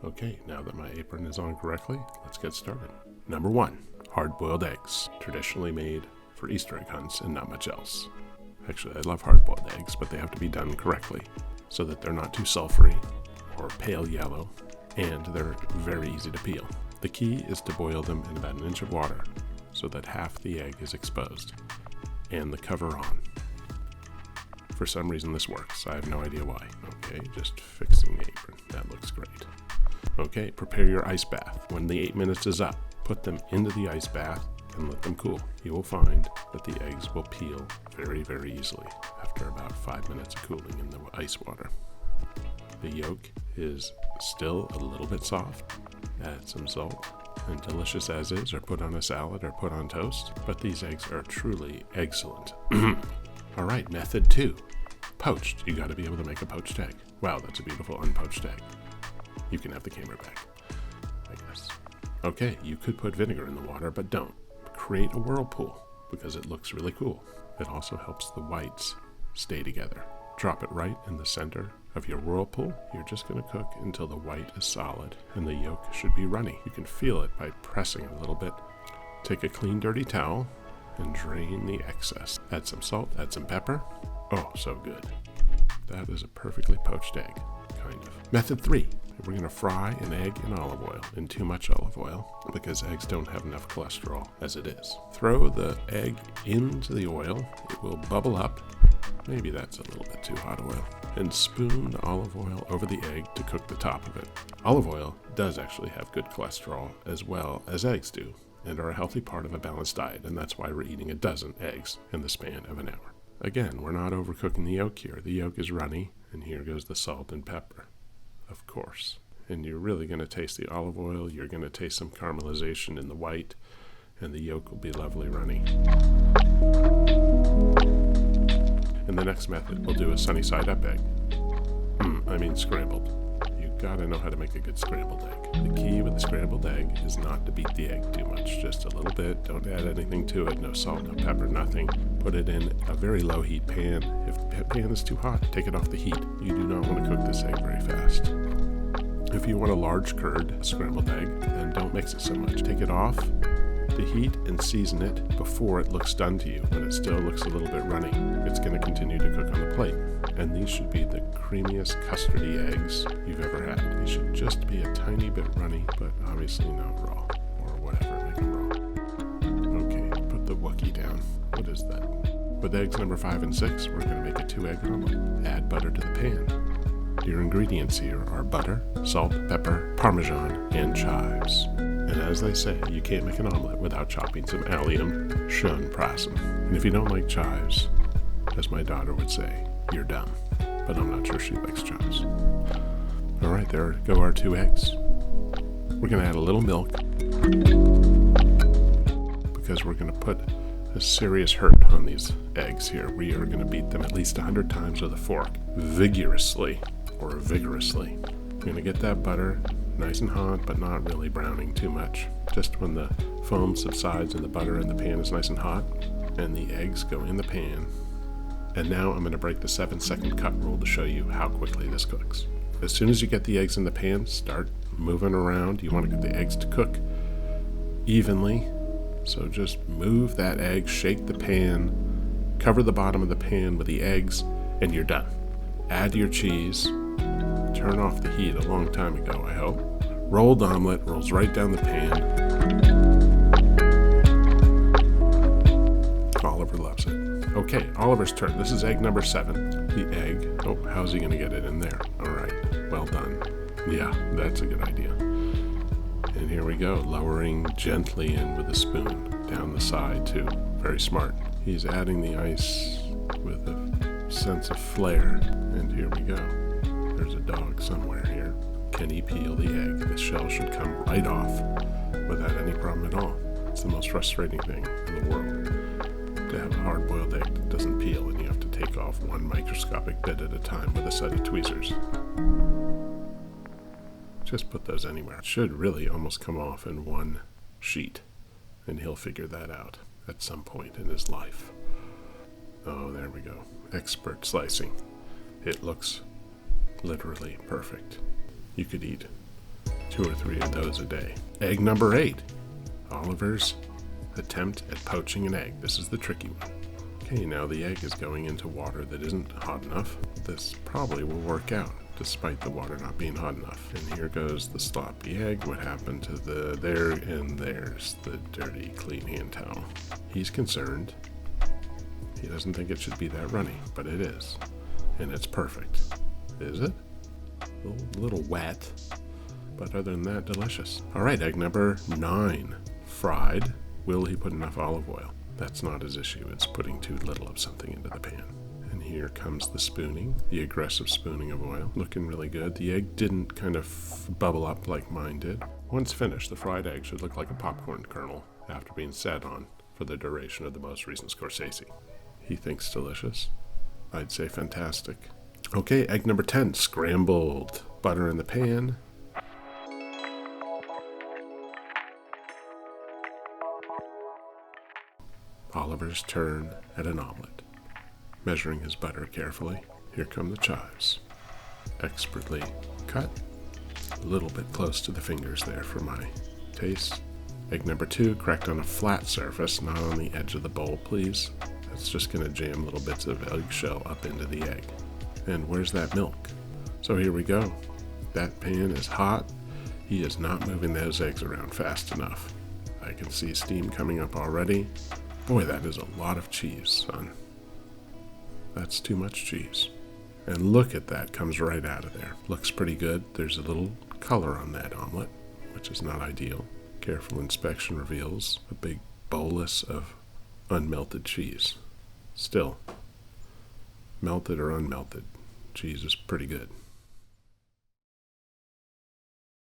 Okay, now that my apron is on correctly, let's get started. Number 1, hard-boiled eggs, traditionally made for Easter egg hunts and not much else. Actually, I love hard-boiled eggs, but they have to be done correctly so that they're not too sulfury or pale yellow, and they're very easy to peel. The key is to boil them in about 1 inch of water so that half the egg is exposed and the cover on. For some reason this works. I have no idea why. Okay, just fixing the apron. That looks great. Okay, prepare your ice bath. When the 8 minutes is up, put them into the ice bath and let them cool. You will find that the eggs will peel very, very easily after about 5 minutes of cooling in the ice water. The yolk is still a little bit soft. Add some salt, and delicious as is, or put on a salad or put on toast. But these eggs are truly excellent. All right, method 2, poached. You got to be able to make a poached egg. Wow, that's a beautiful unpoached egg. You can have the camera back, I guess. Okay, you could put vinegar in the water, but don't. Create a whirlpool because it looks really cool. It also helps the whites stay together. Drop it right in the center of your whirlpool. You're just going to cook until the white is solid and the yolk should be runny. You can feel it by pressing a little bit. Take a clean, dirty towel and drain the excess. Add some salt, add some pepper. Oh, so good. That is a perfectly poached egg, kind of. Method 3. We're going to fry an egg in olive oil, in too much olive oil, because eggs don't have enough cholesterol as it is. Throw the egg into the oil. It will bubble up. Maybe that's a little bit too hot oil. And spoon the olive oil over the egg to cook the top of it. Olive oil does actually have good cholesterol as well as eggs do, and are a healthy part of a balanced diet, and that's why we're eating a dozen eggs in the span of an hour. Again, we're not overcooking the yolk here. The yolk is runny, and here goes the salt and pepper, of course. And you're really going to taste the olive oil. You're going to taste some caramelization in the white, and the yolk will be lovely runny. In the next method, we'll do a sunny side up egg. Scrambled. You gotta know how to make a good scrambled egg. The key with the scrambled egg is not to beat the egg too much, just a little bit. Don't add anything to it, no salt, no pepper, nothing. Put it in a very low heat pan. If the pan is too hot, take it off the heat. You do not want to cook this egg very fast. If you want a large curd scrambled egg, then don't mix it so much. Take it off the heat and season it before it looks done to you, but it still looks a little bit runny. It's going to continue to cook on the plate. And these should be the creamiest custardy eggs you've ever had. They should just be a tiny bit runny, but obviously not raw, or whatever, make them raw. Okay, put the Wookiee down. What is that? With eggs number 5 and 6, we're going to make a 2-egg omelet. Add butter to the pan. Your ingredients here are butter, salt, pepper, parmesan, and chives. And as they say, you can't make an omelet without chopping some allium, schön prassen. And if you don't like chives, as my daughter would say, you're dumb. But I'm not sure she likes chives. All right, there go our 2 eggs. We're going to add a little milk because we're going to put a serious hurt on these eggs here. We are going to beat them at least 100 times with a fork, vigorously. We're going to get that butter nice and hot, but not really browning too much. Just when the foam subsides and the butter in the pan is nice and hot, and the eggs go in the pan. And now I'm going to break the 7-second cut rule to show you how quickly this cooks. As soon as you get the eggs in the pan, start moving around. You want to get the eggs to cook evenly. So just move that egg, shake the pan, cover the bottom of the pan with the eggs, and you're done. Add your cheese. Turn off the heat a long time ago, I hope. Rolled omelet rolls right down the pan. Oliver loves it. Okay, Oliver's turn. This is egg number 7. The egg. Oh, how's he going to get it in there? All right, well done. Yeah, that's a good idea. And here we go, lowering gently in with a spoon down the side too. Very smart. He's adding the ice with a sense of flair. And here we go. There's a dog somewhere here. Can he peel the egg? The shell should come right off without any problem at all. It's the most frustrating thing in the world to have a hard-boiled egg that doesn't peel and you have to take off one microscopic bit at a time with a set of tweezers. Just put those anywhere. It should really almost come off in one sheet, and he'll figure that out at some point in his life. Oh, there we go. Expert slicing. It looks literally perfect. You could eat 2 or 3 of those a day. Egg number 8. Oliver's attempt at poaching an egg. This is the tricky one. Okay, now the egg is going into water that isn't hot enough. This probably will work out, despite the water not being hot enough. And here goes the sloppy egg. What happened to the there, and there's the dirty, clean hand towel. He's concerned. He doesn't think it should be that runny, but it is. And it's perfect. Is it? A little wet, but other than that, delicious. All right, egg number 9. Fried. Will he put enough olive oil? That's not his issue. It's putting too little of something into the pan. And here comes the spooning, the aggressive spooning of oil. Looking really good. The egg didn't kind of bubble up like mine did. Once finished, the fried egg should look like a popcorn kernel after being sat on for the duration of the most recent Scorsese. He thinks delicious. I'd say fantastic. Okay, egg number 10, scrambled. Butter in the pan. Oliver's turn at an omelette. Measuring his butter carefully. Here come the chives. Expertly cut. A little bit close to the fingers there for my taste. Egg number 2, cracked on a flat surface, not on the edge of the bowl, please. That's just going to jam little bits of eggshell up into the egg. And where's that milk? So here we go. That pan is hot. He is not moving those eggs around fast enough. I can see steam coming up already. Boy, that is a lot of cheese, son. That's too much cheese. And look at that, comes right out of there. Looks pretty good. There's a little color on that omelet, which is not ideal. Careful inspection reveals a big bolus of unmelted cheese. Still, melted or unmelted, cheese is pretty good.